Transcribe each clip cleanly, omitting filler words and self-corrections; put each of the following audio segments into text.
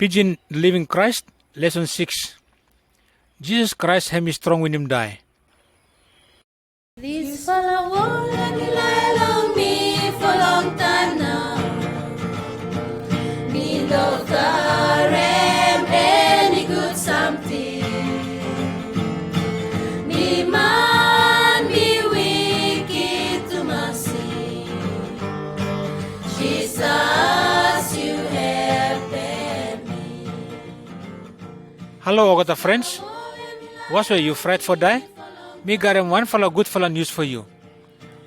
Pijin Living Christ, Lesson 6. Jesus Christ hem is strong when him die. This fella won't let me lie along me for a long time now. Me love carem any good something. Me man be wicked to my sin. Jesus, you have me. Hello, Ogata friends. What's where you afraid for die? Me got him one fella good fella news for you.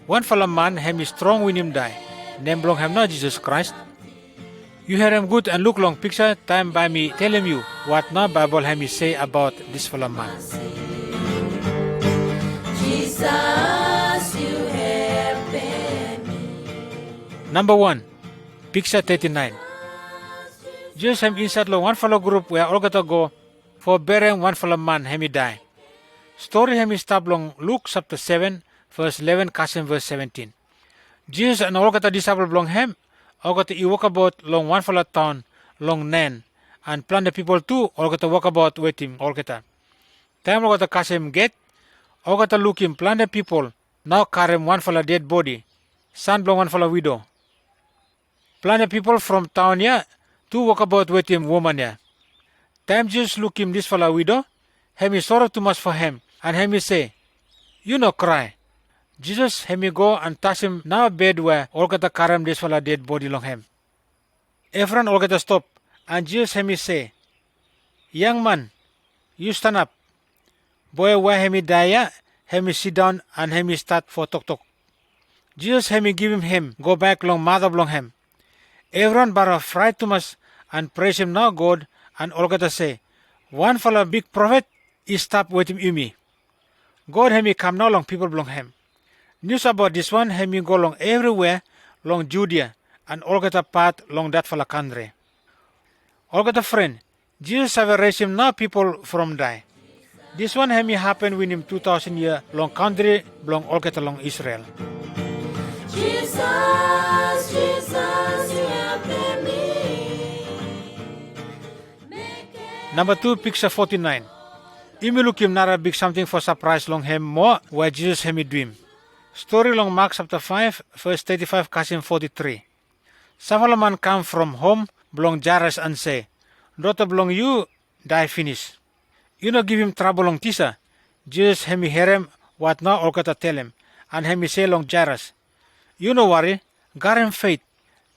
One fella man hem is strong when him die. Name belong him not Jesus Christ. You hear him good and look long picture time by me tell him you what now Bible hem is say about this fella man. Jesus, you have me. Number 1. Picture 39. Jesus hem inside long one fellow group where all gotta go for burying one fellow man hem he die. Story hem is stop long Luke chapter 7 verse 11 Kasim verse 17. Jesus and all gotta disciple belong hem all gotta walk about long one fellow town long Nan and plan the people too all gotta walk about with him all gotta. Time all gotta Kasim get all gotta look him plan the people now carry him one fellow dead body son belong one fellow widow. Plan the people from town here to walk about with him woman here. Time Jesus look him this fellow widow, him is sorrow too much for him, and him say, you no cry. Jesus him go and touch him now bed where all gata carry this fellow dead body long him. Everyone all gata stop, and Jesus him say, young man, you stand up. Boy where him die ya, him sit down and him start for talk. Jesus him give him go back long mother belong him. Everyone but fright too much and praise him now God and all gotta say, one fellow big prophet is stop with him me. God him come now long people belong him. News about this one him go long everywhere long Judea and all gotta part long that fellow country. All gotta friend, Jesus have raised him now people from die. This one him happen when him 2000 year long country belong all gotta long Israel. Jesus, Jesus, you have me. Number 2, picture 49. Imi look him not a big something for surprise long him more where Jesus him dream. Story long Mark chapter 5 verse 35 Kasim 43. Solomon come from home belong Jairus and say, daughter belong you die finish. You no give him trouble long tisa. Jesus him hear him what now all gotta tell him and him say long Jairus. You no worry, got him faith.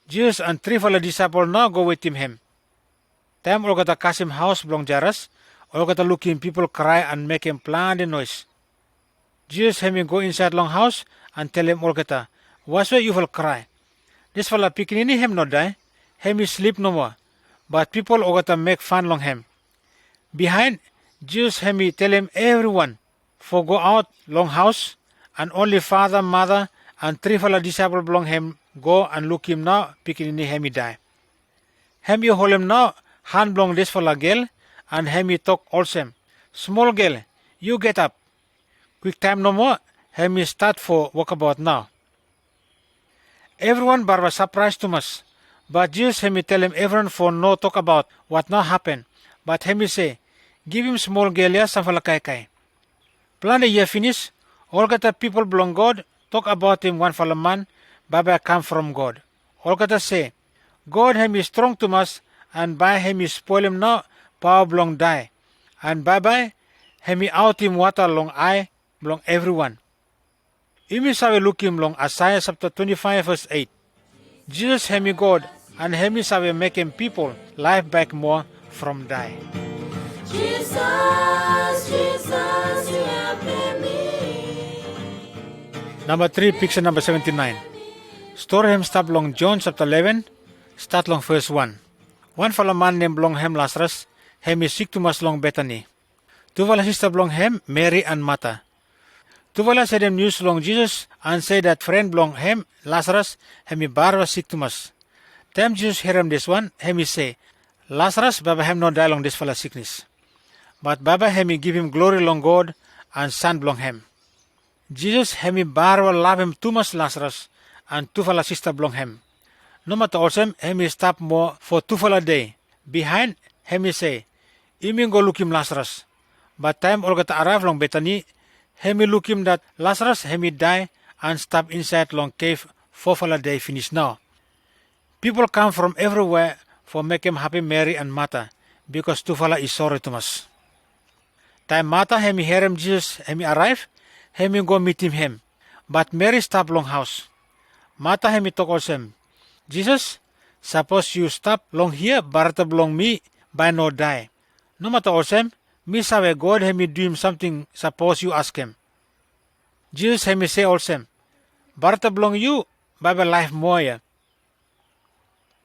Jesus and 3 fellow disciples now go with him. Time all gotta Kasim house belong Jairus, all gotta look him people cry and make him plan the noise. Jesus him go inside long house and tell him all gotta, what's why you will cry? This fella picking him not die, him is sleep no more, but people all gotta make fun long him. Behind, Jesus him tell him everyone for go out long house and only father, mother and 3 fellow disciples belong him go and look him now picking him die. Him you hold him now hand belong this fellow girl and him talk also. Small girl, you get up. Quick time no more, him start for walk about now. Everyone but was surprised too much. But Jesus him tell him everyone for no talk about what now happen. But him say, give him small girl ya some fella kai. Plan the year finish, all got the people belong God, talk about him one fellow man, Baba come from God. All got to say, God him is strong too much and by him is spoil him now, power belong die. And bye him out him water long eye belong everyone. Imi sawe look him long Isaiah chapter 25 verse 8. Jesus him God and him sawe make him people life back more from die. Jesus, Jesus, you have me. Number 3, picture number 79. Story him stop long John chapter 11, start long verse 1. One fellow man named belong him Lazarus, him is sick too much long Bethany. 2 fellow sister belong him Mary and Martha. 2 fellow said him news long Jesus and say that friend belong him Lazarus, him bar was sick too much. Time Jesus hear him this one, him say, Lazarus, Baba him no die long this fellow sickness. But Baba him give him glory long God and son belong him. Jesus him bar will love him too much Lazarus and 2 fellow sister belong him. No matter also him stop more for 2 fellow day. Behind hemi say, "Imi go look him Lazarus." But time all gata arrive long Bethany, hemi look him that Lazarus hemi die and stop inside long cave 4 day finish now. People come from everywhere for make him happy Mary and Martha because tufala is sorry to us. Time Martha hemi hear him Jesus hemi arrive, hemi go meet him. But Mary stop long house. Martha hemi talk also, Jesus, suppose you stop long here, barata long me, by no die. No matter also, me saw God hemi do him something, suppose you ask him. Jesus hemi say also, barata long you, by life more ya.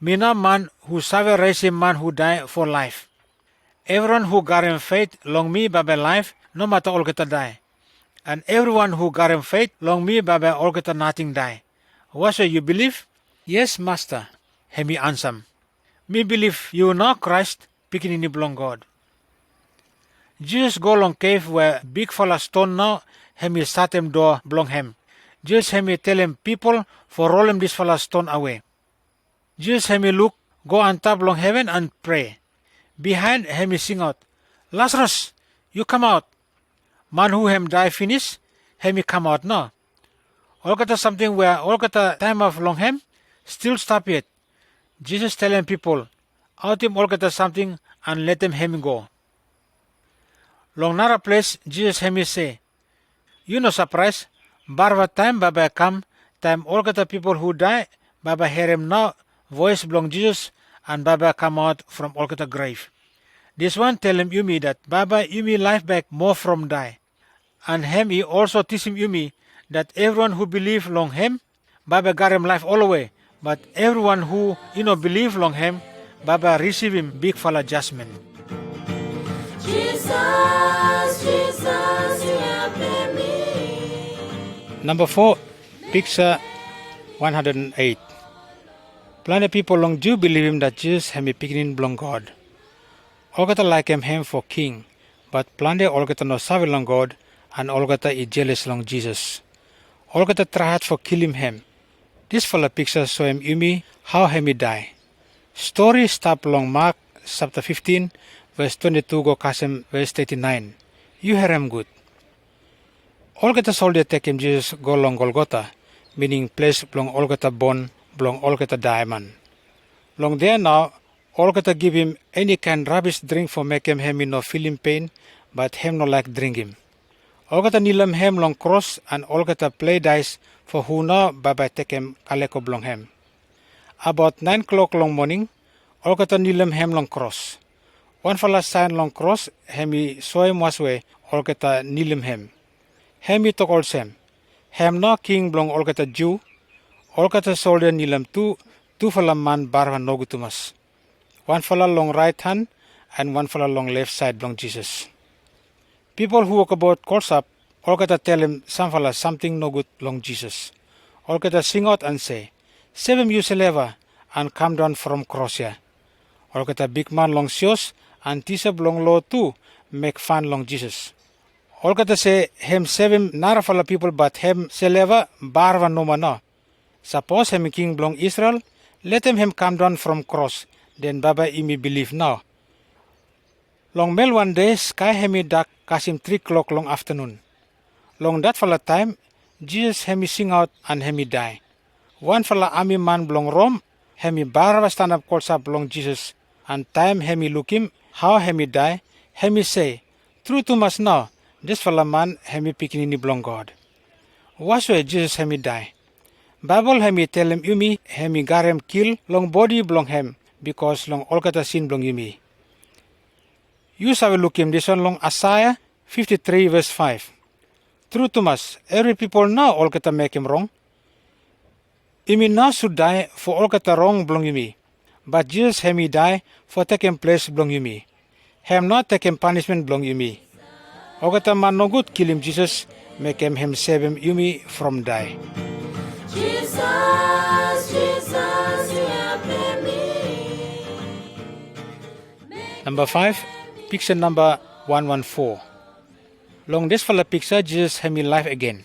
Mina man who saw raise him man who die for life. Everyone who got him faith long me by life, no matter all kita die. And everyone who got him faith long me by all kita nothing die. What say you believe? Yes, Master. Hemi answer. Me believe you know Christ, picking in the belong God. Jesus go long cave where big fella stone now, hemi sat him door belong him. Jesus hemi tell him people for roll him this fella stone away. Jesus hemi look, go on top long heaven and pray. Behind hemi sing out, Lazarus, you come out. Man who him die finish, hemi come out now. All kata something where all kata time of long him, still stop yet. Jesus telling people, out him all kata something and let them him go. Long nara place, Jesus hemi say, you no surprise, barwa time baba come, time all kata people who die, baba hear him now, voice belong Jesus, and baba come out from all kata grave. This one tell him Yumi that baba Yumi life back more from die. And him he also teach him Yumi that everyone who believe long him, baba got him life all the way. But everyone who believe long him, baba receive him big fella judgment. Jesus, Jesus, you help me. Number 4, picture 108. Plenty people long do believe him that Jesus him a beginning belong God. All kata like him for king, but plenty all kata no savi long God, and all kata is jealous long Jesus. All kata try hard for kill him. This fella picture show him Yumi how him die. Story stop long Mark chapter 15 verse 22 go kasem verse 39. You hear him good. All kata soldier take him Jesus go long Golgotha, meaning place belong all kata bone belong all kata diamond. Long there now, all kata give him any kind rubbish drink for make him no feeling pain, but him no like drink him. All kata nilam him long cross and all kata play dice for who no baba take him kaleko belong him. About 9 o'clock long morning, all kata nilam him long cross. One fella sign long cross, hemi soy waswe, all kata nilam him. Hemi tok all sem. Hem no king belong all kata Jew, all kata soldier nilam two fella man barwa nogutumas. One fella long right hand and one fella long left side belong Jesus. People who walk about calls up, all kata tell him some fella something no good long Jesus. All kata sing out and say, save him you seleva and come down from cross here. All kata big man long sios and tisab long low too make fun long Jesus. All kata say him save him nara fella people but him seleva barwa no mana. Suppose him king belong Israel, let him come down from cross. Then baba imi believe now. Long mel one day sky hemi dark kasim 3 o'clock long afternoon. Long that fella time, Jesus hemi sing out and hemi die. One fella army man belong Rome, hemi barwa stand up calls up belong Jesus. And time hemi look him, how hemi die, hemi say, true to us now, this fella man hemi pikinini belong God. What's why Jesus hemi die? Bible hemi tell him Yumi hemi got him kill long body belong him. Because long all kata sin belong Yumi. You shall look him this one long Isaiah 53 verse 5. True to us, every people now all kata make him wrong. Yumi now should die for all kata wrong belong Yumi. But Jesus hemi die for taking place belong Yumi. Him not taking punishment belong Yumi. All kata man no good kill him Jesus, make him save him Yumi from die. Jesus, Jesus, you help me. Number 5, picture number 114. Long this fella picture, Jesus hemi life again.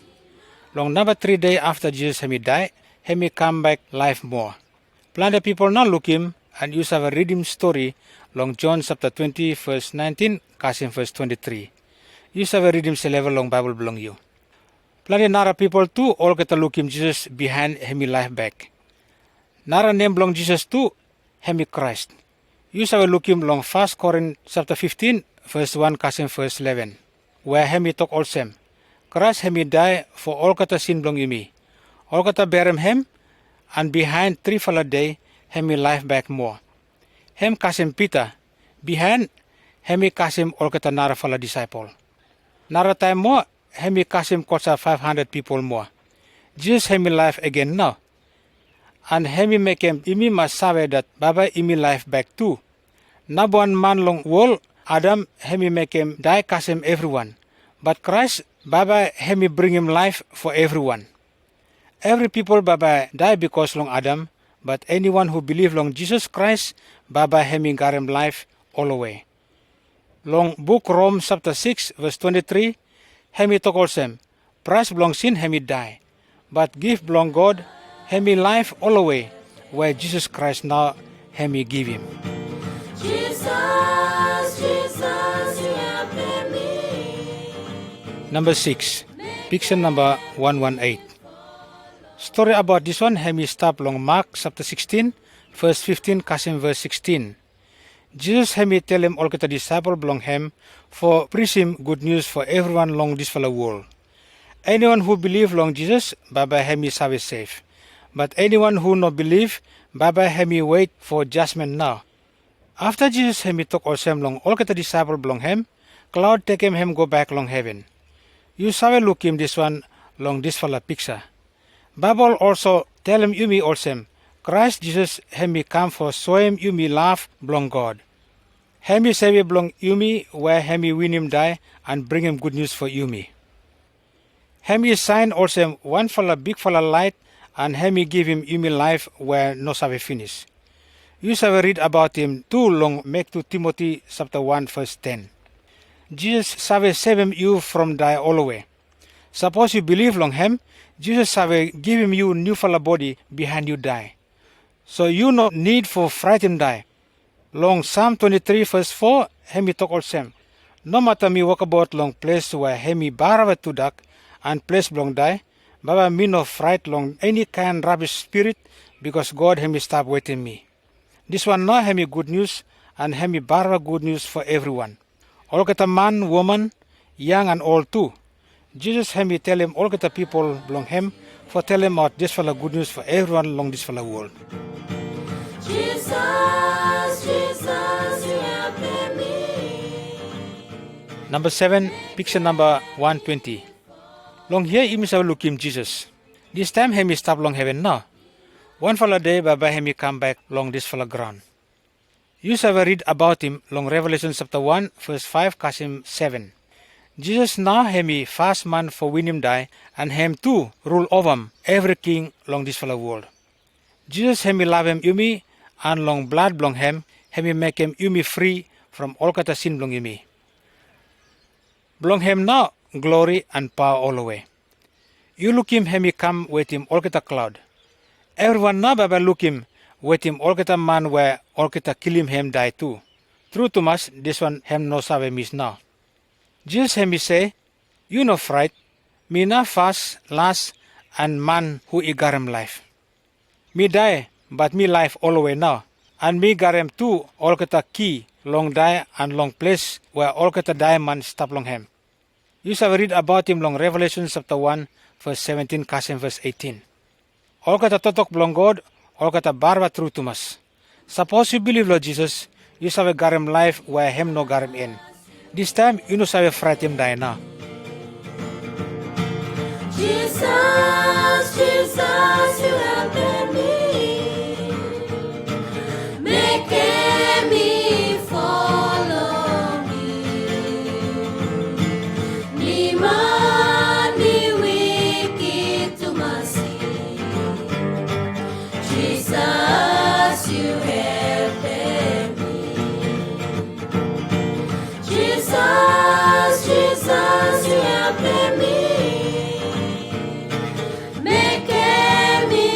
Long number 3 day after Jesus hemi die, hemi come back life more. Plenty people now look him and use have a read him story long John chapter 20 verse 19 kasim verse 23. You saw read him sa level long Bible belong you. Plenty nara people too all get a look him Jesus behind hemi life back. Nara name belong Jesus too hemi Christ. You saw look him long 1 Corinthians chapter 15 verse 1 kasim verse 11. Where hemi talk all same. Christ hemi die for all kata sin belong me. All kata bear him and behind 3 fala day hemi life back more. Hem kasim Peter behind hemi kasim all kata nara fala disciple. Nara time more hemi kasim kosa 500 people more. Jesus hemi life again now. And hemi make him imi masawe that baba imi life back too. Nabuan man long wall Adam hemi make him die kasim everyone. But Christ baba hemi bring him life for everyone. Every people baba die because long Adam, but anyone who believe long Jesus Christ baba hemi got him life all away. Long book Rome chapter 6 verse 23 hemi talk also price belong sin hemi die, but gift belong God hemi life all away where Jesus Christ now hemi give him. Jesus, Jesus, you have made me. Number 6, picture number 118. Story about this one hemi stop long Mark chapter 16 verse 15 kasim verse 16. Jesus hemi tell him all kita disciple belong him for preach him good news for everyone long this fellow world. Anyone who believe long Jesus, baba hemi save safe. But anyone who no believe, baba hemi wait for judgment now. After Jesus hemi talk also long all kita disciple belong him, cloud take him go back long heaven. You saw look him this one long this fellow picture. Bible also tell him you me also. Christ Jesus hemi come for show him you me love belong God. Hemi save belong you me where hemi win him die and bring him good news for you me. Hemi sign also one fella big fella light and hemi give him you me life where no save finish. You shall read about him too long make to Timothy chapter 1 verse 10. Jesus shall save him you from die all the way. Suppose you believe long him, Jesus shall give him you new fella body behind you die. So you no need for frighten die. Long Psalm 23 verse 4, hemi talk all same. No matter me walk about long place where hemi barawa to dak and place belong die, baba me no fright long any kind rubbish spirit because God hemi stop waiting me. This one no hemi good news and hemi barawa good news for everyone. All kata man, woman, young and old too. Jesus hemi tell him all kata people belong him for tell him about this fella good news for everyone along this fella world. Jesus, Jesus, you have made me. Number 7, picture number 120. Long here him shall look him Jesus. This time hemi stop long heaven now. One fella day baba hemi come back long this fella ground. You shall read about him long Revelation chapter 1 verse 5 kasim 7. Jesus now hemi fast man for win him die and him too rule over him every king long this fella world. Jesus hemi love him yumi and long blood belong him hemi make him yumi free from all kata sin belong yumi. Belong him now glory and power all the way. You look him hemi come with him all kata cloud. Everyone now baba look him with him all kata man where all kata kill him die too. True to much this one him no sabe miss now. Jesus hemi say, you no fright, me na fast, last, and man who I got him life. Me die, but me life all the way now. And me got him too, all kata key, long die and long place where all kata die man stop long him. You shall read about him long Revelation chapter 1, verse 17, kasim verse 18. All kata totok belong God, all kata barba true to us. Suppose you believe Lord Jesus, you shall got him life where him no got him in. This time, you know shall fright him die now. Jesus, Jesus, you have made me. Make me follow me. Ni man, ni wicked to my sin. Jesus, you have made me. Jesus, Jesus, you have made me. Make me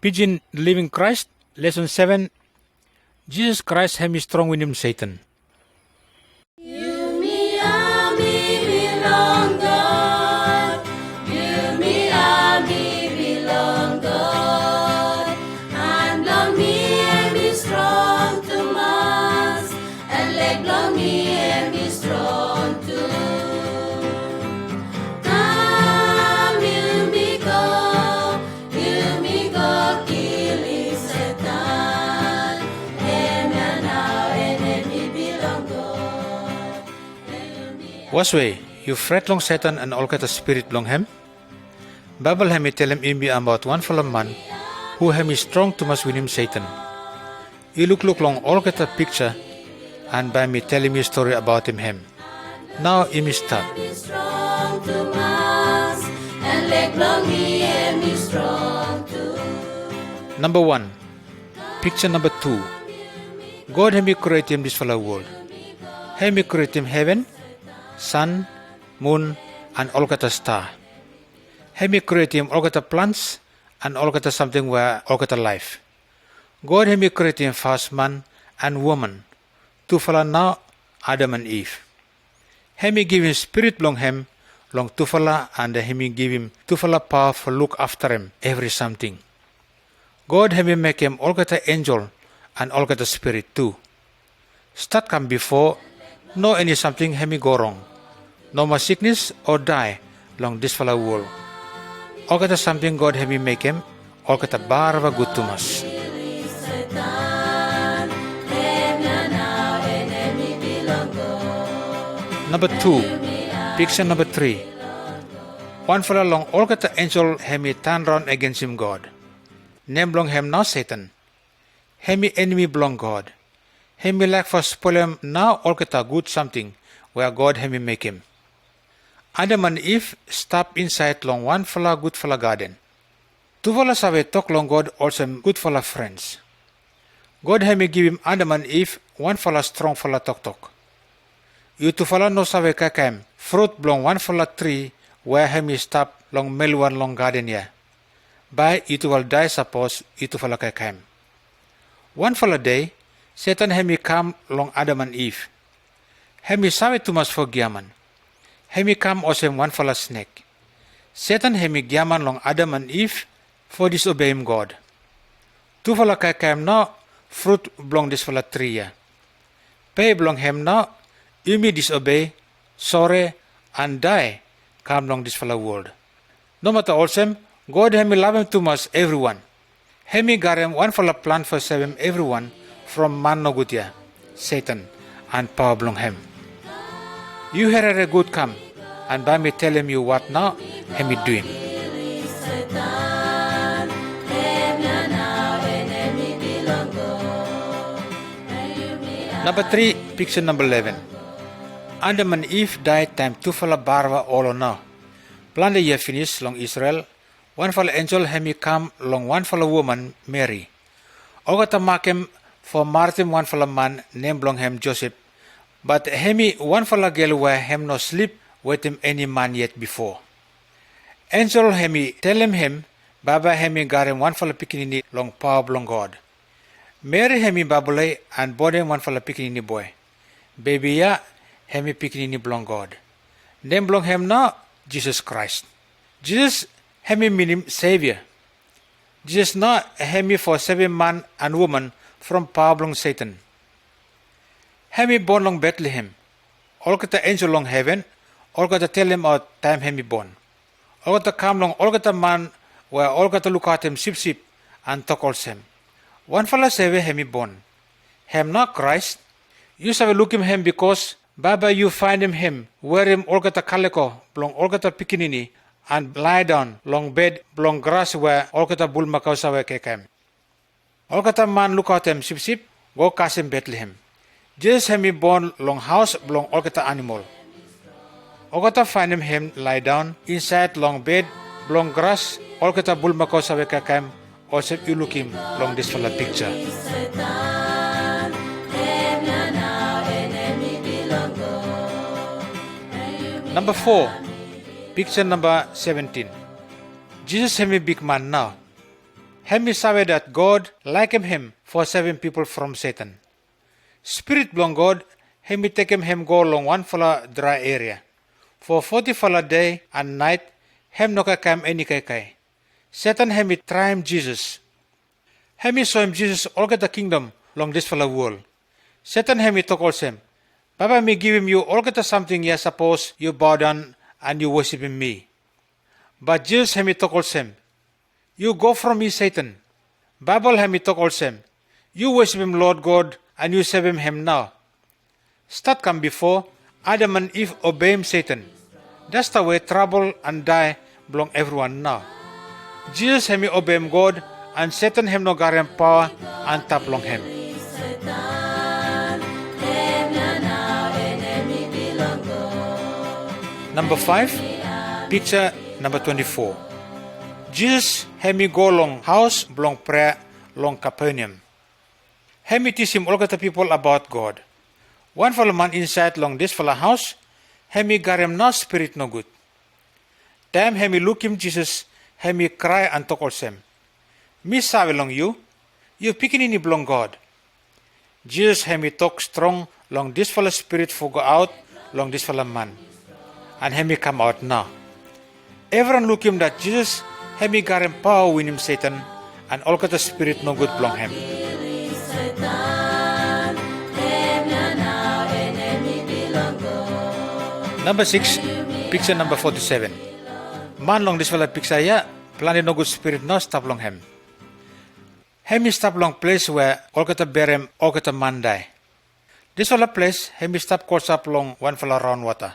Pijin Living Christ, Lesson 7. Jesus Christ hemi strong with him Satan. You, me, I, me belong God. You, me, I, me belong God. And long me and be strong to mass, and leg long me and be strong too. Come, you me go, killing Satan. Him and now and me belong God. Wasway, you fret long Satan and all kind of spirit long him? Bible hemi tell him imbi about one fellow man who hemi strong to mas win him Satan. You look long all kind of picture and by me telling me story about him. Now imi start. Be strong to mass, and leg long me and be strong too. Number 1. Picture number 2. God hemi create him this fellow world. Hemi create him heaven, sun, moon, and all kind of star. Hemi create him all kind of plants and all kind of something where all kind of life. God hemi create him first man and woman. Two fella now, Adam and Eve. Hemi give him spirit long him, long two fella, and hemi give him two fella power for look after him every something. God hemi make him all kind of angel and all kind of spirit too. Start come before, no any something hemi go wrong. No more sickness or die long this fella world. All kind of something God hemi make him, all kind of barva good to us. Killing Satan. Him and now and me belong God. Number 2. Picture number 3. One fella long all kind of angel hemi turn round against him God. Name belong him now Satan. Hemi enemy belong God. Hemi like for spoil him now all kind of good something where God hemi make him. Adam and Eve stop inside long one fella good fella garden. Two fella sawe talk long God also good fella friends. God hemi give him Adam and Eve one fella strong fella talk. You two fella no sawe kakem fruit belong one fella tree where hemi stop long melwan long garden here. By you two will die suppose you two fella kakem. One fella day, Satan hemi come long Adam and Eve. Hemi sawe too much for giaman. Hemi come also one fella snake. Satan hemi giaman long Adam and Eve for disobey him God. Two fella kakem now fruit belong this fella tree ya. Pay belong him now, you me disobey, sorry, and die come long this fella world. No matter also, God hemi love him too much everyone. Hemi garem one fella plan for save him everyone from man no good ya, Satan, and power belong him. You hear a good come, and by me tell him you what now, hemi doing. Killing Satan. Him and now and me belong God. Number 3, picture number 11. Adam and Eve died time two fella barva all now. Plan the year finish long Israel. One fella angel hemi come long one fella woman Mary. Ogata makem for Martin one fella man name belong him Joseph. But hemi one fella girl where him no sleep with him any man yet before. Angel hemi tell him Baba hemi garem one fella pikinini long power belong God. Mary hemi babule and born him one fella pikinini boy. Baby ya hemi pikinini belong God. Name belong him now Jesus Christ. Jesus hemi meaning Savior. Jesus not hemi for saving man and woman from power belong Satan. Hemi born long Bethlehem. All kata angel long heaven. All kata tell him about time hemi born. All kata come long all kata man where all kata look at him sip and talk also him. One fella save hemi born. Hem not Christ. You save look him because Baba you find him wear him all kata kaleko belong all kata pikinini and lie down long bed belong grass where all kata bull makau sawe kekem. All kata man look at him sip go cast him Bethlehem. Jesus hemi born long house belong all kata animal. All kata find him lie down inside long bed belong grass all kata bull makau sawe kekem. Also you look him long this fella picture. Satan. Him and now and me belong God. Number 4, picture number 17. Jesus hemi big man now. Hemi sabe that God likem him for saving people from Satan. Spirit belong God, hemi takem him go long one fala dry area. For 40 fala day and night, hem no kam any kai. Satan hemi try him Jesus. Hemi saw him Jesus all get the kingdom long this fala world. Satan hemi talk also him. Baba me give him you all get something ya suppose you bow down and you worship him me. But Jesus hemi talk also him. You go from me, Satan. Bible hemi talk also him. You worship him Lord God and you serve him now. Start come before Adam and Eve obey him Satan. That's the way trouble and die belong everyone now. Jesus hemi obey him God and Satan hem no garem power and tap long him. Number 5, picture number 24. Jesus hemi go long house belong prayer long Capernaum. Hemi teach him all the people about God. One fellow man inside long this fellow house, hemi garem no spirit no good. Time hemi look him Jesus, hemi cry and talk also him. Me sabe long you picking in belong God. Jesus hemi talk strong long this fellow spirit for go out long this fellow man. And hemi come out now. Everyone look him that Jesus hemi garem power win him Satan and all the spirit no good belong him. Number 6, picture number 47. Man long this fella picture ya, planted no good spirit no stop long him. Hemi stop long place where all kata berem, all kata man die. This fella place, hemi stop course up long one fella round water.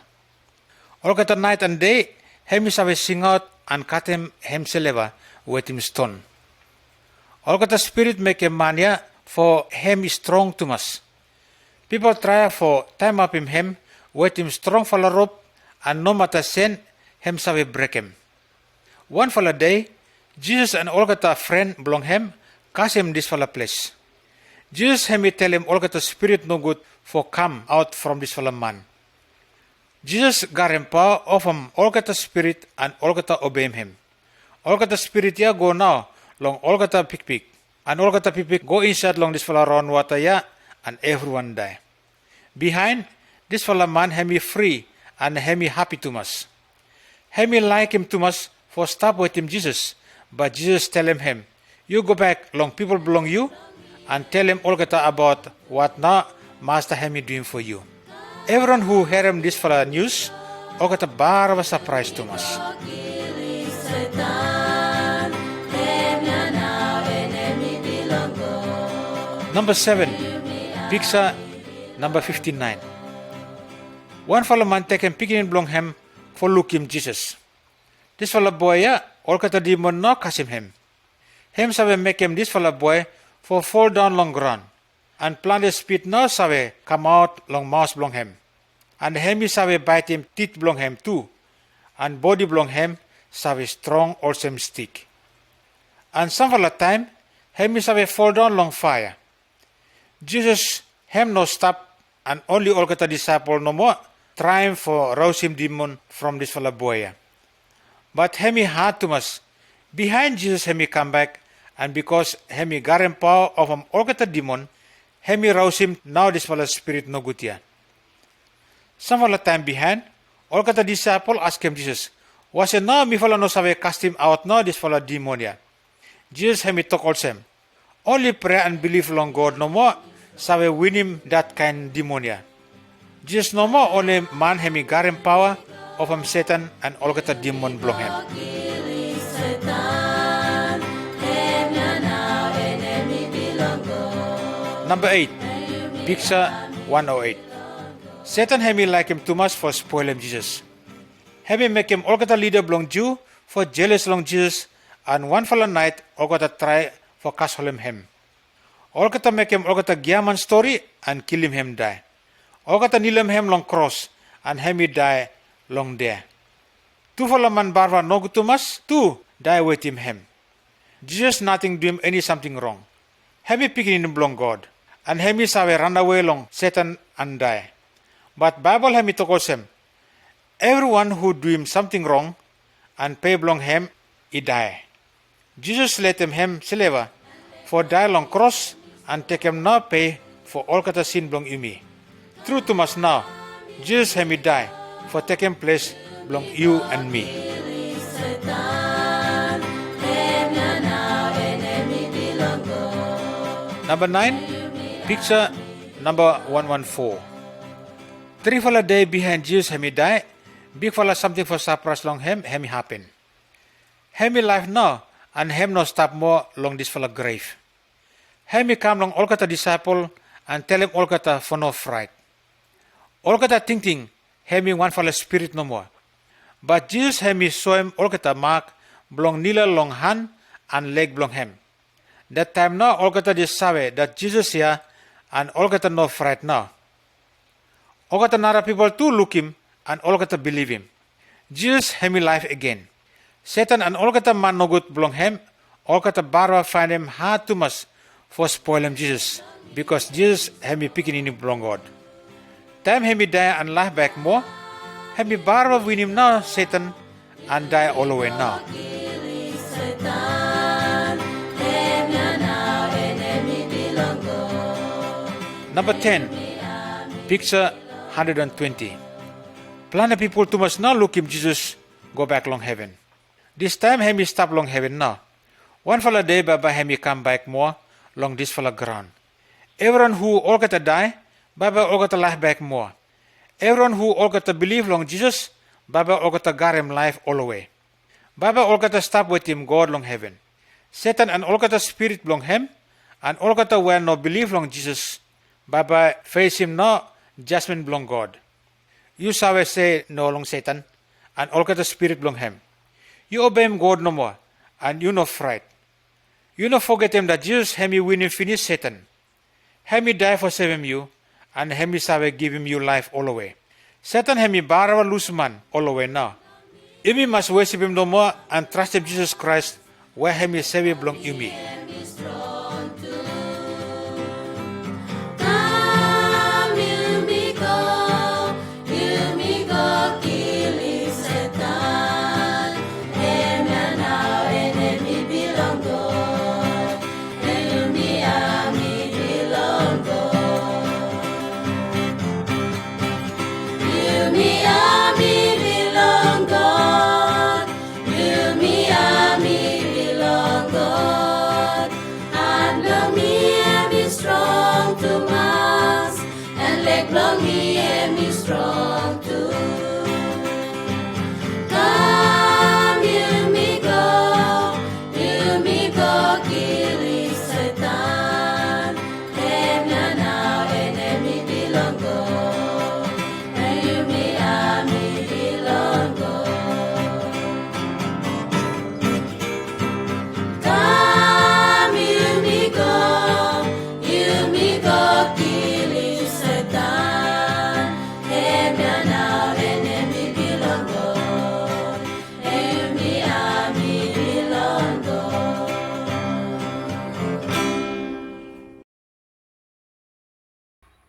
All kata night and day, hemi sabe sing out and cut him seleva with him stone. All kata spirit make a man ya for him is strong too much. People try for time up him with him strong fella rope and no matter sin, him sabe break him. One fella day, Jesus and all kata friend belong him, cast him this fella place. Jesus him tell him all kata spirit no good for come out from this fella man. Jesus got him power of him all kata spirit and all kata obey him. All kata spirit ya go now long all kata pick and all kata pick go inside long this fella round water ya and everyone die. Behind this fella man hemi free and hemi happy too much. Hemi like him too much for stop with him Jesus, but Jesus tell him, you go back long people belong you and tell him all kata about what now Master hemi doing for you. Everyone who hear him this fella news, all kata bar was surprised too much. Number 7, picture number 59. One fellow man take him picking in belong him for look him Jesus. This fellow boy ya, all kata demon no kasim him. Him sabe make him this fellow boy for fall down long ground. And plant spit no sabe come out long mouth belong him. And him sabe bite him teeth belong him too. And body belong him sabe strong or same stick. And some fellow time, him sabe fall down long fire. Jesus him no stop and only all kata disciple no more trying for rouse him demon from this fellow boy. But hemi hard too much. Behind Jesus hemi come back and because hemi got him power of him all kata demon, hemi rouse him now this fellow spirit no good ya. Some fellow time behind, all kata disciple ask him Jesus, was it now me fellow no sabe cast him out now this fellow demon ya. Jesus hemi talk also him. Only prayer and belief long God no more sabe win him that kind demonia. Jesus no more only man hemi got him power of him Satan and all kata demon belong him. Number 8, picture 108. Satan hemi like him too much for spoil him Jesus. Hemi make him all kata leader belong Jew for jealous long Jesus and one fellow night all kata try for cast him. All kata make him all kata giaman story and kill him die. All kata nil him long cross and hemi die long there. Two fellow man barwa no good too much, two die with him. Jesus nothing do him any something wrong. Hemi picking him belong God and hemi sabe run away long Satan and die. But Bible hemi tokos him. Everyone who do him something wrong and pay belong him, he die. Jesus let him sileva for die long cross and take him now pay for all kata sin belong imi. True to us now, Jesus him die for taking place belong you and me. Number 9, picture number 114. 3 fella day behind Jesus him die, big fella something for surprise long him happen. Him life now and him no stop more long this fella grave. Him come long all kata disciple and tell him all kata for no fright. All kata thinking him one fella spirit no more. But Jesus him show him all kata mark belong nila long hand and leg belong him. That time now all kata dissabe that Jesus here and all kata no fright now. All kata nara people too look him and all kata believe him. Jesus him life again. Satan and all kata man no good belong him. All kata barwa find him hard too much for spoil him Jesus because Jesus him picking in him belong God. Time him die and life back more. Him barwa win him now Satan and die all away now. Number 10, picture 120. Plenty people too much now look him Jesus go back long heaven. This time him stop long heaven now. One fella day baba him come back more long this fella ground. Everyone who all got to die, baba all got to life back more. Everyone who all got to believe long Jesus, baba all got to guard him life all away. Baba all got to stop with him God long heaven. Satan and all got to spirit long him, and all got to wear no believe long Jesus. Baba face him no judgment belong God. You saw say no long Satan, and all got the spirit belong him. You obey him God no more, and you no fright. You no forget him that Jesus him win him finish Satan. Him die for saving you, and him saw give him you life all away. Satan him barawa loose man all away now. You must worship him no more and trust in Jesus Christ, where him save belong you me. Long me and be strong too. Come, you me go, killing Satan. And now enemy belong go, and you me army belong go. Come, you me go, killing Satan.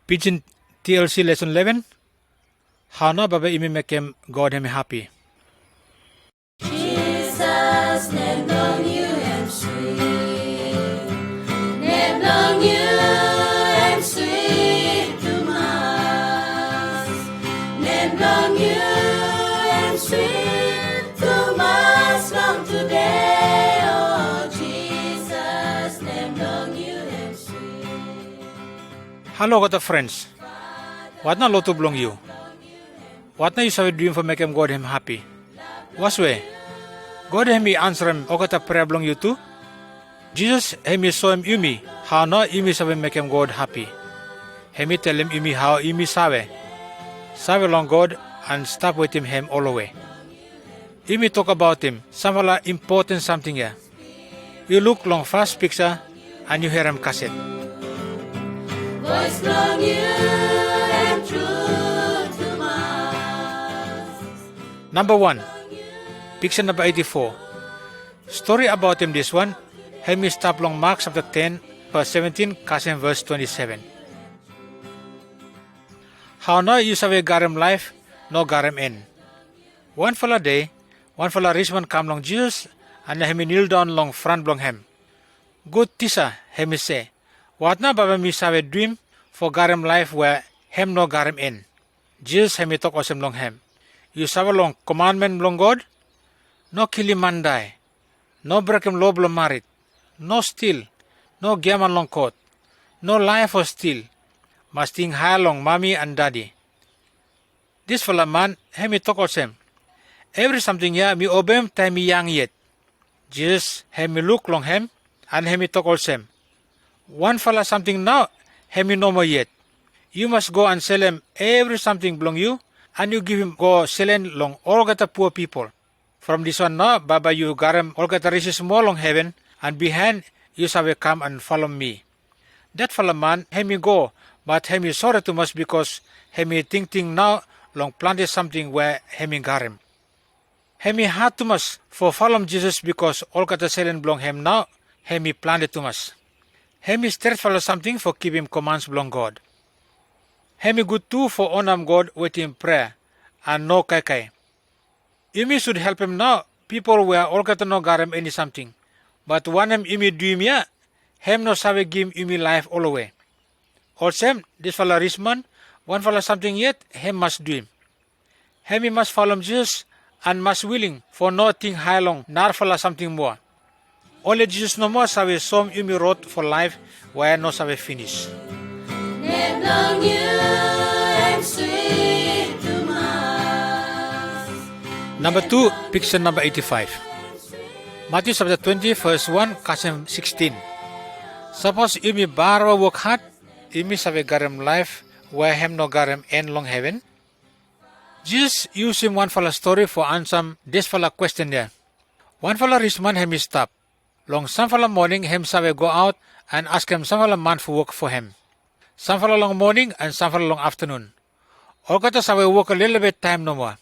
Pijin TLC lesson 11. How now baba imi make him God him happy. Jesus, name long you am sweet. Name long you am sweet to mass. Name long you am sweet to mass long today. Oh Jesus, name long you am sweet. Hello got friends. What na lot to belong you? What na you saw dream for make him God him happy? What's way? God him answer him o kata prayer belong you too? Jesus him show him imi how no imi sabe make him God happy. Him tell him imi how imi sabe long God and stop with him all the way. Imi talk about him some important something here. You look long fast picture and you hear him cassette. Voice long you and true to mass. Number 1, picture number 84. Story about him this one. Him stop long Mark chapter 10 verse 17, Kasim verse 27. How no you saw garam life, no garam end. One fella day, one fella rich man come long Jesus and hemi kneel down long front blong hem. Good tisa, hemi say, what na baba mi save dream for garam life where hem no garam in. Jesus hemi talk osem long hem. You save long commandment blong God? No kill him man die. No break him law blong married. No steal. No gaman long court. No lie for steal. Must think high long mommy and daddy. This fella man, hemi talk osem. Every something ya mi obem time mi young yet. Jesus hemi look long hem and hemi talk osem. One fella something now, hemi no more yet. You must go and sell him every something belong you, and you give him go sell him long all gata poor people. From this one now, Baba you garam all gata riches more long heaven, and behind you shall come and follow me. That fella man, hemi go, but hemi sorry too much because hemi think now long planted something where hemi garam. Hemi hard too much for follow Jesus because all gata selling belong him now, hemi planted too much. Hemi straight follow something for keep him commands belong God. Hemi good too for honor God with him prayer and no kai. Imi should help him now. People where all gata no garam any something. But one him imi do him ya, hem no save give imi life all away. Also, this fella rich man, one fella something yet, hem must do him. Hemi must follow Jesus and must willing for nothing high long, nar fella something more. Only Jesus no more save some imi road for life where no save finish. Long you and sweet to mass. Number 2, picture number 85. Matthew chapter 20, verse 1, Kasem 16. Suppose imi barwa work hard, imi save garam life where hem no garam end long heaven. Jesus used him one fella story for answer this fella question there. One fella rich man hemi stop. Long some fella morning hem save go out and ask him some fella man for work for him. Some fella long morning and some fella long afternoon. All kata save work a little bit time no more.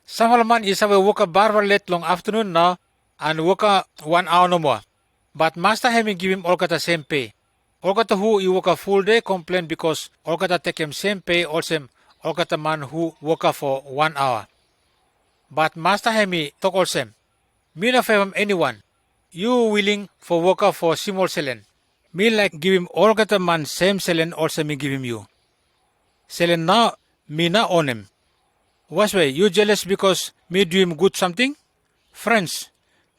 Some fella man is save work a bar late long afternoon now and work a 1 hour no more. But master hemi give him all kata same pay. All kata who you work a full day complain because all kata take him same pay also all kata man who work for 1 hour. But master hemi talk also. Me no favor anyone. You willing for worker for small selen. Me like give him all kata man same selen also me give him you. Selen now me na own him. What's way you jealous because me do him good something? Friends,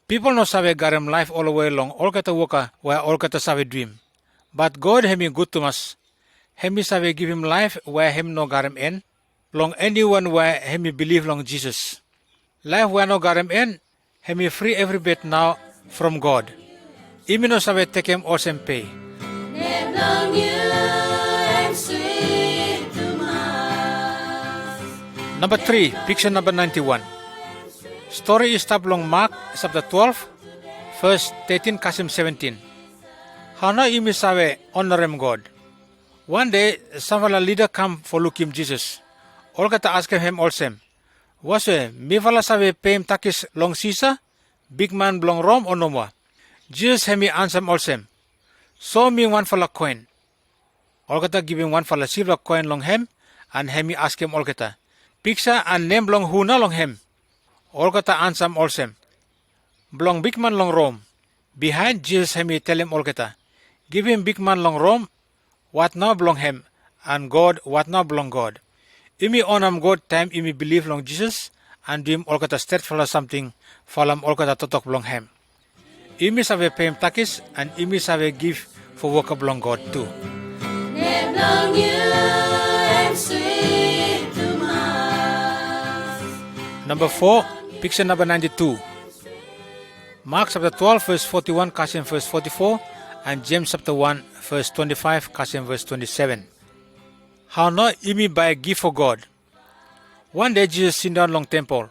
people no save garam life all the way long all kata worker where all kata save dream. But God hemi good to us. Hemi save give him life where him no garam end. Long anyone where hemi believe long Jesus. Life where no garam end, hemi free every bit now from God. Imi no save take him or same pay. Long you and sweet to mass. Number 3, picture number 91. Story is stop long Mark chapter 12, verse 13, Kasim 17. How na imi save honor him God. One day, some fella leader come for look him Jesus. All kata ask him also. Was me fella save pay him takis long Caesar? Big man belong Rome or no more? Jesus hemi answer also. So me one fella coin. All kata give him one fella silver coin long him and hemi ask him all kata. Picture and name belong who na long him. All kata answer also. Belong big man long Rome. Behind Jesus hemi tell him all kata. Give him big man long Rome. What now belong him and God what now belong God. Imi onam God time imi believe long Jesus and do him all kata straight follow something follow all kata totok belong him. Imi save pay him takis and imi save give for work belong God too. Long you and sweet to mass. Number 4, picture number 92. Mark chapter 12 verse 41 Kasim verse 44 and James chapter 1 verse 25 Kasim verse 27. How not imi buy a gift for God. One day Jesus sit down long temple.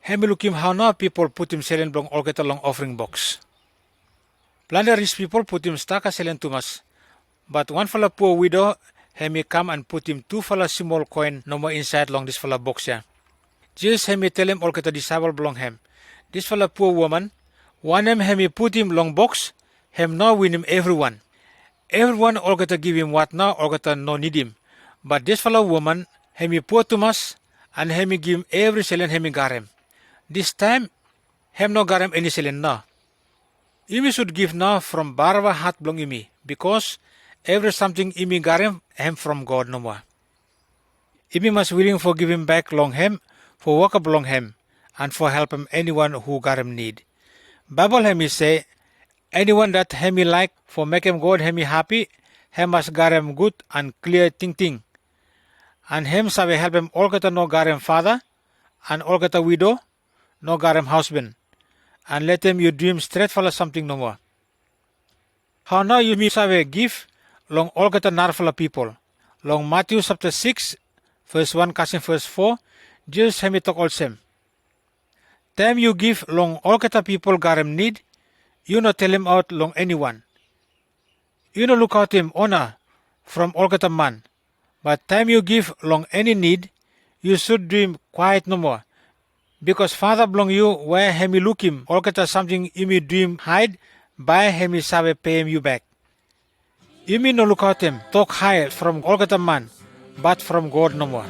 Hemi look him how now people put him selling long all get a long offering box. Plenty rich people put him staka selling too much. But one fella poor widow, hemi come and put him 2 fella small coin no more inside long this fella box here. Jesus hemi tell him all get a disciple belong him. This fella poor woman, one hemi put him long box, him now win him everyone. Everyone all get to give him what now all get to no need him. But this fellow woman, hemi poor to us, and hemi give him every selling hemi got him. This time, hem no garem any silin na. Imi should give na from barwa hat blong imi, because every something imi garem hem from God no more. Imi must willing for give him back long hem, for work up long hem, and for help him anyone who garem need. Bible hemi say, anyone that hemi like for make him God hemi happy, hem must garem good and clear ting. And hem sabe help him all kata no garem father, and all kata widow, no garem husband, and let him you dream straight for something no more. How now you me sabe give long all kata narfala people. Long Matthew chapter 6, verse 1 kasing verse 4, Jesus hemi talk all same. Time you give long all kata people garem need, you no tell him out long anyone. You no look out him honor from all kata man. But time you give long any need, you should do him quiet no more. Because Father belong you where hemi look him, all kata something imi do him hide, by hemi sabe pay him you back. Imi no look out him, talk high from all kata man, but from God no more.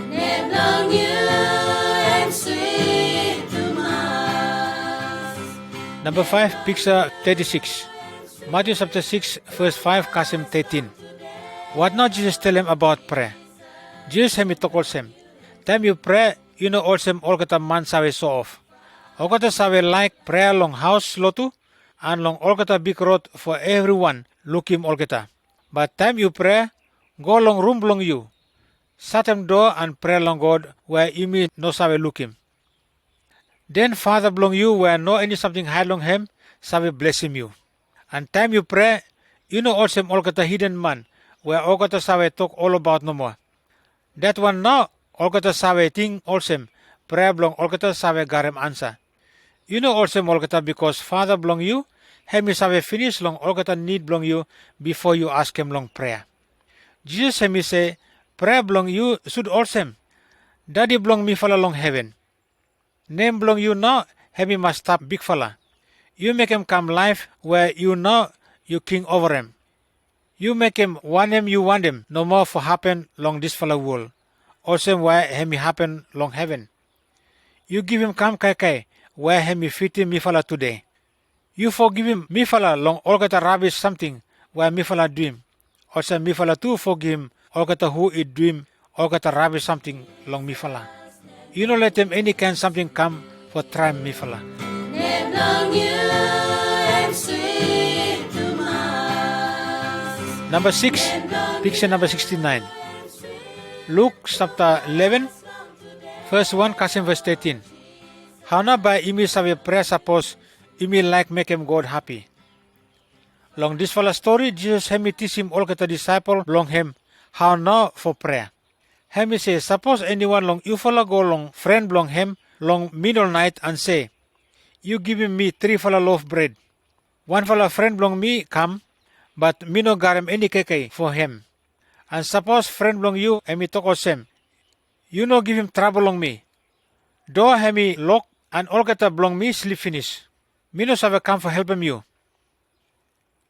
Net long you and sweet to mass. Number 5, picture 36. Matthew chapter 6, verse 5, kasim 13. What now Jesus tell him about prayer? Jesus hemi talk all same. Time you pray, you know all same all kata man sabe so off. All kata sabe like prayer long house lotu, and long all kata big road for everyone look him all kata. But time you pray, go long room belong you. Shut him door and pray long God where imi no sabe look him. Then Father belong you where no any something hide long him, sabe bless him you. And time you pray, you know also all kata hidden man, where all kata sabe talk all about no more. That one now, all kata sabe thing also, prayer belong all kata sabe garem answer. You know also all kata because Father belong you, hemi sabe finish long all kata need belong you before you ask him long prayer. Jesus hemi say, prayer belong you should also. Daddy belong me fella long heaven. Name belong you now, hemi must stop big fella. You make him come life where you know you king over him. You make him you want him, no more for happen long this fella world. Also where hemi happen long heaven. You give him come kai where hemi fit him me fella today. You forgive him me fella long all kata rubbish something where me fella dream. Also me fella too forgive him all kata who it dream all kata rubbish something long me fella. You no let him any kind something come for try me fella. Net long you and sweet to mass. Number 6, picture number 69. Luke chapter 11, verse 1, kasim verse 13. How na by imi sabe prayer suppose imi like make him God happy. Long this fella story, Jesus hemi teach him all kata disciple long him how na for prayer. Hemi say, suppose anyone long you fella go long friend long him long middle night and say, you give him me 3 fella loaf bread. One fella friend belong me come, but me no garem any keke for him. And suppose friend belong you and me talk o same. You no give him trouble long me. Door hemi lock and all kata belong me sleep finish. Me no sabe come for help him you.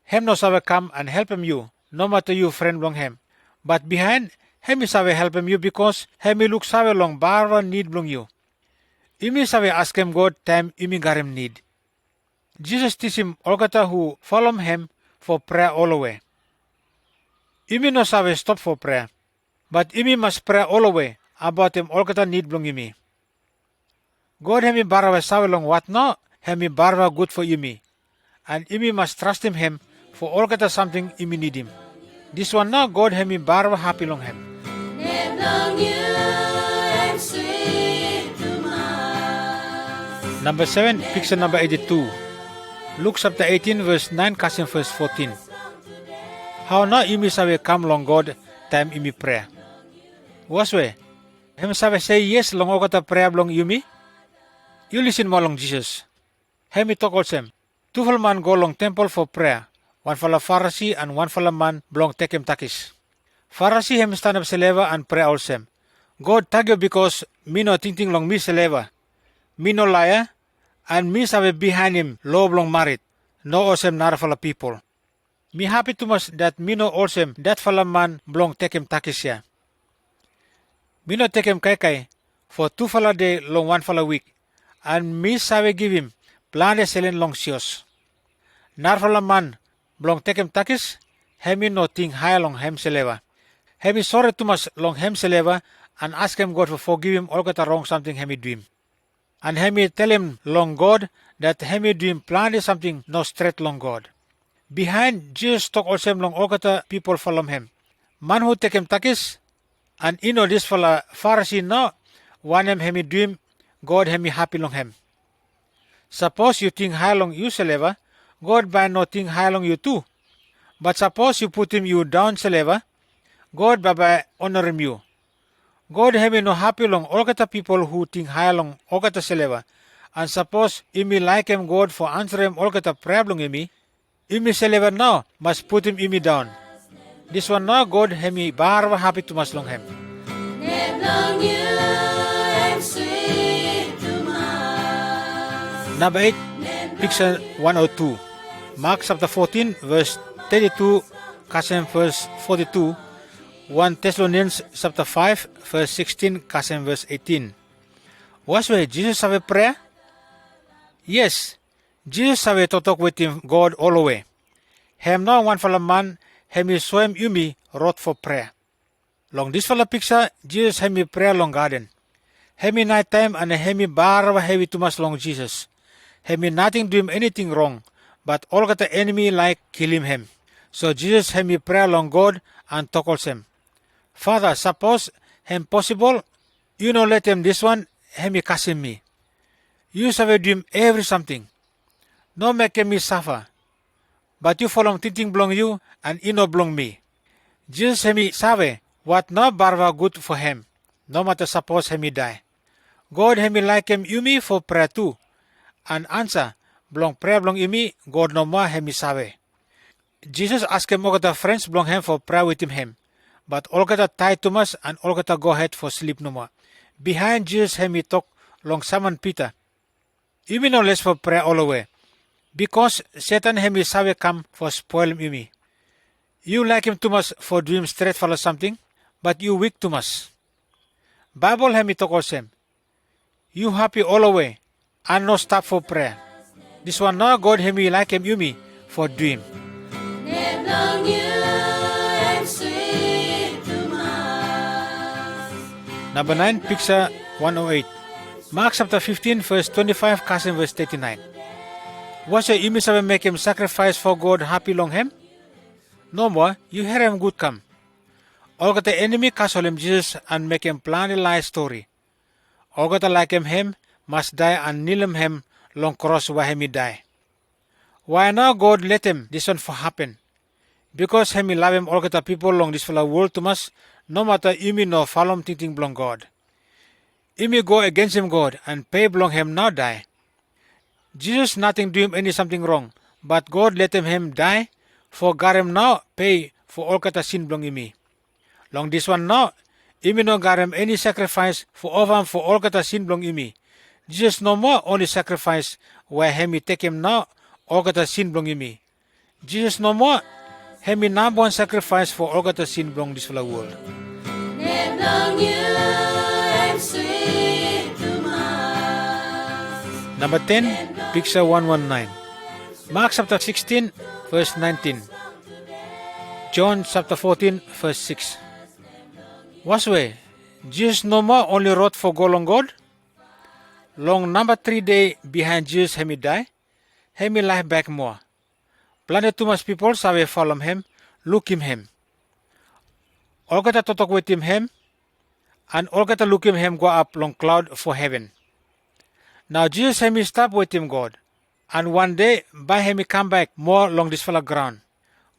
Him no sabe come and help him you, no matter you friend belong him. But behind, hemi sabe help him you because hemi look sabe long barwa need belong you. Imi sabe ask him God time imi garem need. Jesus teach him all kata who follow him for prayer all the way. Imi no sabe stop for prayer, but imi must pray all the way about him all kata need belong imi. God hemi barwa sabe long what no, hemi barwa good for imi. And imi must trust him for all kata something imi need him. This one now God hemi barwa happy long him. Net long you and sweet to mass. Number 7, picture number 82. Luke chapter 18, verse 9, kasim verse 14. How na imi sabe come long God time imi prayer. Was way? Him sabe say yes long all kata prayer long imi. You listen more long Jesus. Hemi talk also. 2 fella man go long temple for prayer. One fella Pharisee and one fella man belong take him takis. Pharisee him stand up seleva and pray also. God tag you because me no thinking long me seleva. Me no liar, and me sabe behind him low long married. No awesome nara fella people. Me happy too much that me no awesome that fella man belong take him takis ya. Me no take him kai for 2 fella day long 1 fella week. and mi sawe give him plande selen long sios. Narfala man blong tekem takis, hemi no ting high long hem seleva. Hemi sorry tumas long hem seleva and ask him God for forgive him all kata wrong something hemi do him. And hemi tell him long God that hemi do him plande something no straight long God. Behind Jesus talk also long all kata people follow him. Man who tekem takis, and this fella Pharisee no, one hemi do him, God hemi happy long him. Suppose you think high long you seleva, God by no think high long you too. But suppose you put him you down seleva, God by honor him you. God hemi no happy long all kata people who think high long all kata seleva. And suppose imi like him God for answer him all kata prayer long imi seleva now must put him imi down. This one now God hemi barwa happy to mas long him. Number 8, picture 102. Mark chapter 14, verse 32, kasem verse 42. 1 Thessalonians chapter 5, verse 16, kasem verse 18. Was where Jesus have a prayer? Yes, Jesus have to talk with him God all the way. Hem no one fellow man, hemi swim umi wrote for prayer. Long this fellow picture, Jesus hemi prayer long garden. Hemi night time and hemi barwa heavy too much long Jesus. Hemi nothing do him anything wrong, but all got the enemy like kill him. So Jesus hemi prayer long God and talk also him. Father, suppose him possible, you know let him this one, hemi kasim me. You save do him every something. No make him me suffer. But you follow thinking belong you and you no belong me. Jesus hemi save what no barwa good for him, no matter suppose hemi die. God hemi like him you me for prayer too. And answer, belong prayer belong imi, God no more hemi save. Jesus ask him all the friends belong him for prayer with him. But all got tied to us and all got go ahead for sleep no more. Behind Jesus hemi talk long Simon Peter. Imi no less for prayer all the way. Because Satan hemi save come for spoil him imi. You like him too much for doing straight follow something, but you weak too much. Bible hemi talk also him. You happy all the way and no stop for prayer. This one now God hemi like him yumi for doing. Number 9, picture 108. Mark chapter 15, verse 25, kasem verse 39. Was your image of make him sacrifice for God happy long him? No more, you hear him good come. All got the enemy castle him Jesus and make him plan a lie story. All got like him must die and kneel him long cross where he die. Why now God let him this one for happen? Because he love him all got people long this fellow world to us, no matter imi no follow him thinking belong God. Imi go against him God and pay belong him now die. Jesus nothing do him any something wrong, but God let him die for God him now pay for all kata sin belong imi. Long this one now, imi no got him any sacrifice for over for all kata sin belong imi. Jesus no more only sacrifice where hemi take him now all kata sin belong imi. Jesus no more hemi number one sacrifice for all kata sin belong this whole world. Number 10, picture 119. Mark chapter 16, verse 19. John chapter 14, verse 6. Was way, Jesus no more only wrote for go long God? Long number 3 day behind Jesus hemi die, hemi life back more. Planet too much people sawe follow him, look him. All kata to talk with him, and all kata look him go up long cloud for heaven. Now Jesus hemi stop with him God, and one day by hemi come back more long this fellow ground.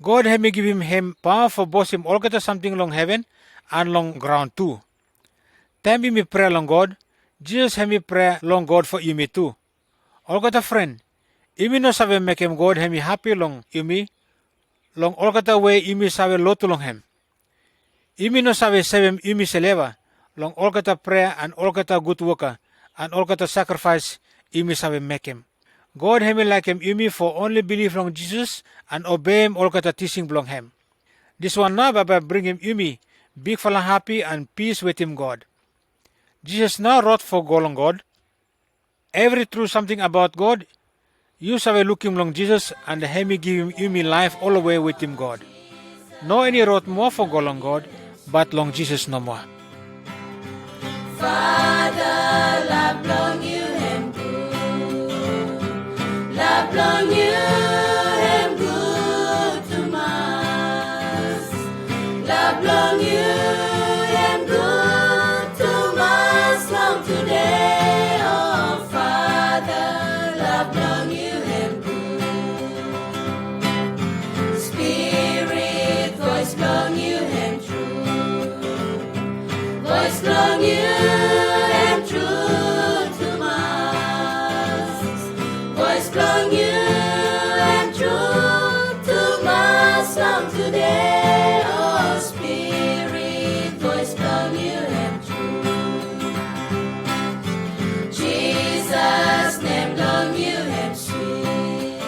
God hemi give him power for both him all kata something long heaven and long ground too. Time me pray long God, Jesus hemi pray long God for me too. All kata friend, imi no sabe make him God hemi happy long imi, long all kata way imi sabe lotu long him. Imi no sabe save imi seleva, long all kata prayer and all kata good worker, and all kata sacrifice imi sabe make him. God hemi like him imi for only believe long Jesus and obey him all kata teaching belong him. This one now Baba bring him imi, big fella happy and peace with him God. Jesus now wrote for go long God. Every true something about God, you shall look him long Jesus and him give him me life all the way with him God. No any road more for go long God, but long Jesus no more. Father, love long you and good. Love long you and good to us. Love long you and good to us long today. Oh Father, love long you and good. Spirit, voice long you and true. Voice long you and true to us. Voice long you and true to us long today. Oh Spirit, voice long you and true. Jesus, name long you and sweet.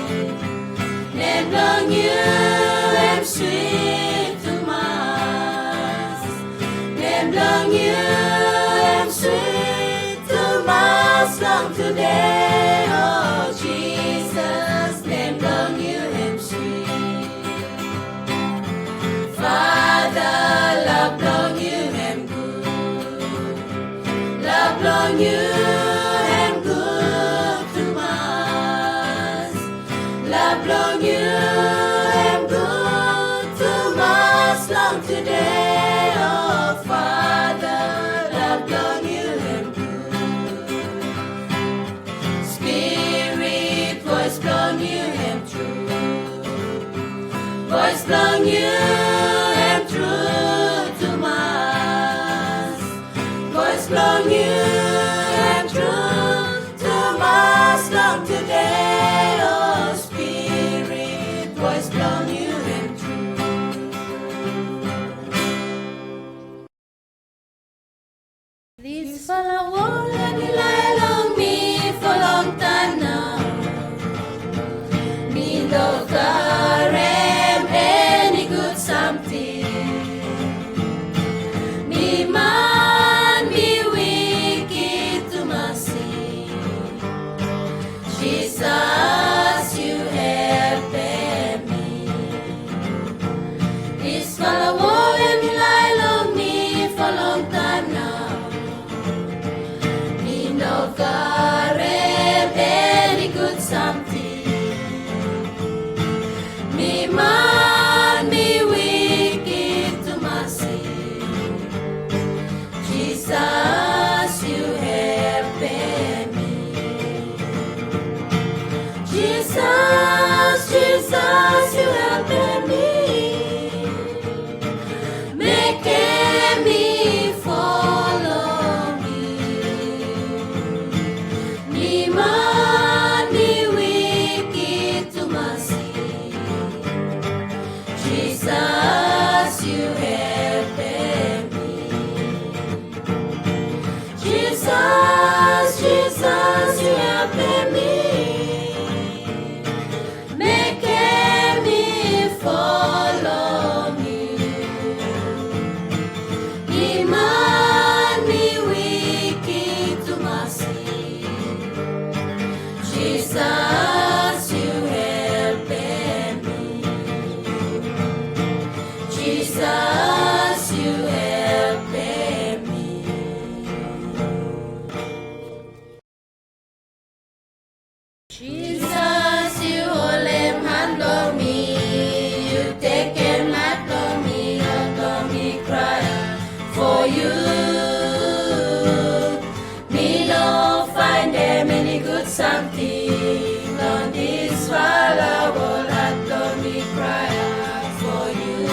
Name long you and sweet to us. Name long you and sweet to us long today. Oh Jesus, name long you and sweet. Father, love long you and good. Love long you and good to us. Love long you and good to us long today. Oh Father, love long you and good. Spirit, voice long you and true. Voice long you and true to us. Voice long you and true to us long today. Oh Spirit, voice long you and true. This fella won't let me lie long me for long time now. Me no carem any good something. Me man be wicked to my sin. Jesus, you help me. This fella won't let me lie long me for long time now. Me no carem any good something. Me man be wicked to my sin. Jesus, you help me. Jesus, Jesus, you help me. Make me follow me. Me man be wicked to my sin. Jesus, you help me. Jesus, Jesus, you help me. Make me follow me. Me man be wicked to my sin. Jesus, you help me. Jesus, you help me. Jesus, you hold him hand on me. You take him life on me. Let me cry for you. Me no find them any good something on this fella wall. Let me cry for you.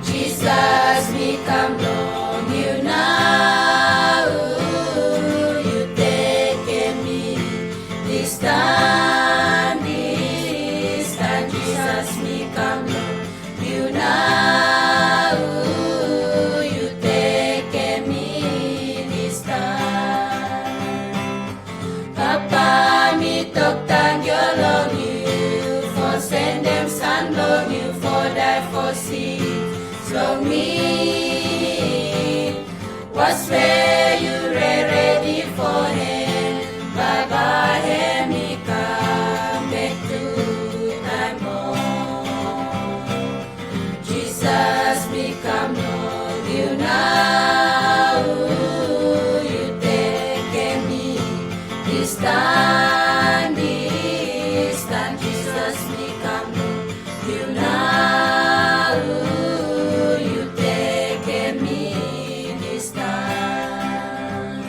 Jesus, me come down you now. You take me this time, Jesus, me come down you now. You take me this time. Papa, me talk thank you long you for send them son long you for die for seeds long me. Was where you ready for him. This time, Jesus, me come to you now. You take me this time.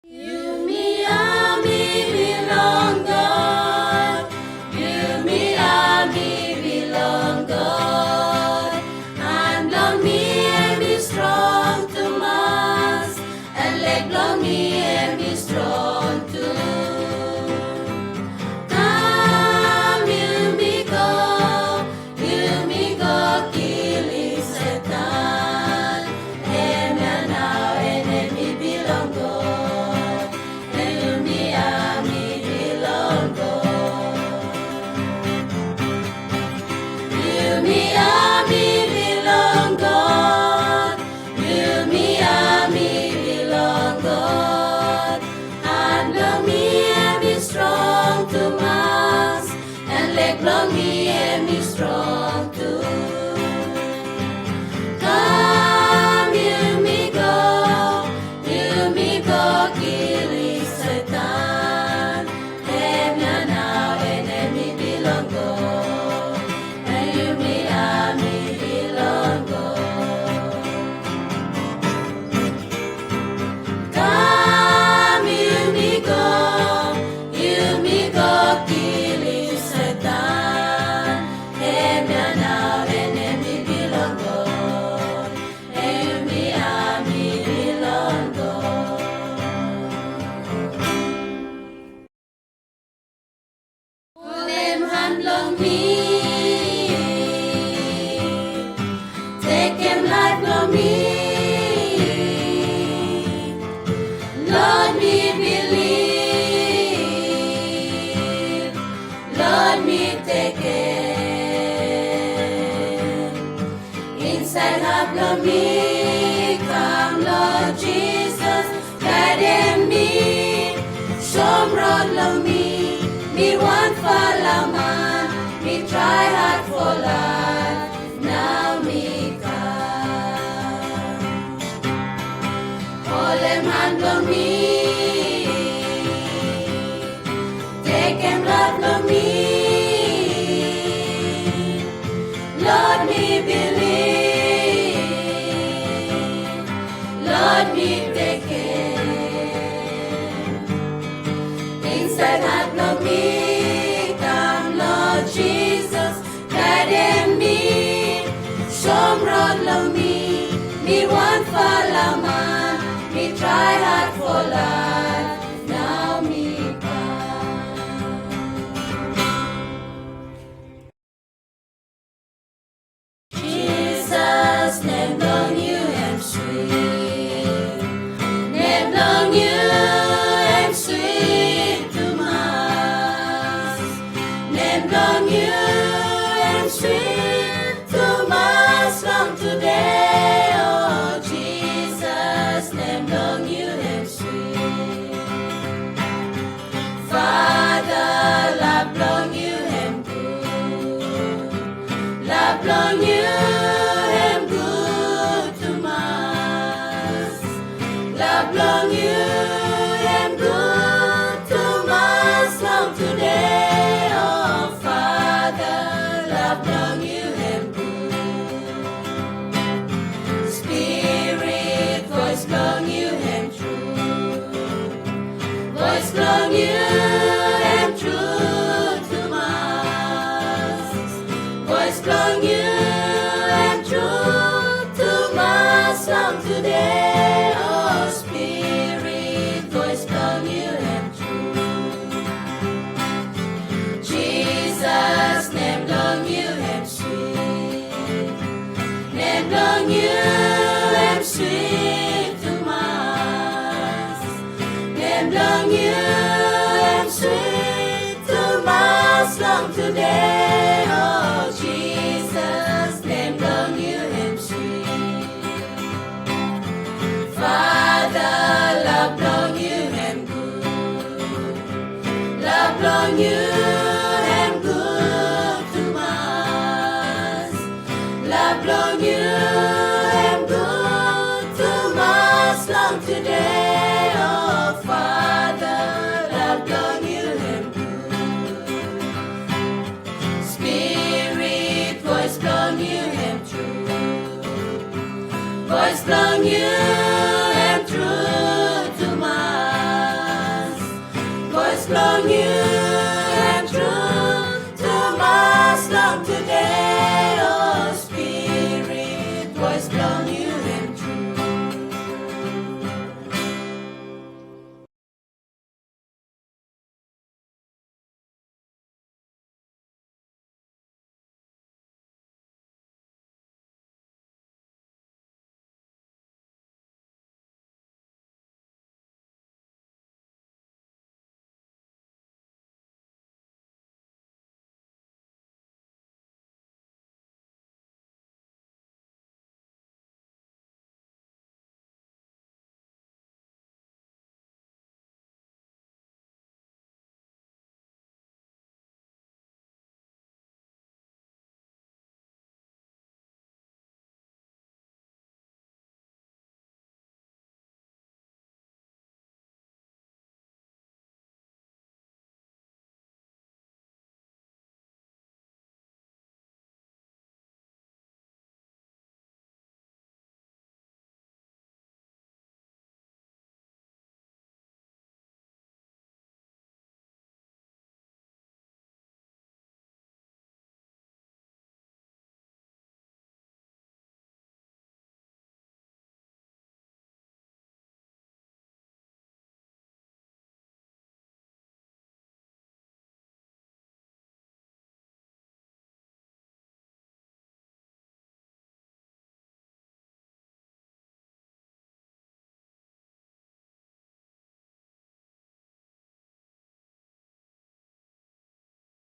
You, me, me belong God. You, me, belong God. And long me and be strong to mass, and leg long me and be strong too. Come, you me go, killing Satan. And now enemy belong God. And you me belong God. You me belong God. You me belong God. And long me and be strong to mass, and leg long me and be strong too. Come, you me go, killing Satan. And now enemy belong God. And you me belong God. Come, you me go, killing Satan. And now enemy belong God. And you me belong God. Pull them hand long me, take him life long me. Lord, me believe. Lord, me take it. Inside heart love me, come Lord Jesus, guide me. Show broad love me want follow man, me try hard for life. Now me come. Hold them hand on me, take him love on me. Lord, me believe. Lord, me take it. Inside heart love me, come Lord Jesus, guide me. Show broad love me want follow man, me try hard for life. Now me come. Jesus, name long you am sweet. Name long you am sweet to mass. Name long you am sweet to mass long today. Oh Jesus, name long you am sweet. Father, love long you am good. Love long you am good to mass. Love long you am good to mass long today. Oh Father, love long you am good. Spirit, voice long you am true. Voice long you am true to mass. Voice long you am true to mass long today. Oh Spirit, voice long you am true. Jesus, name long you am sweet. Name long you am sweet to mass. Name long you am sweet to mass long today. Oh Jesus, name long you am sweet. Father, love long you am good. Love long you am good to mass. Love long you am good to mass belong today.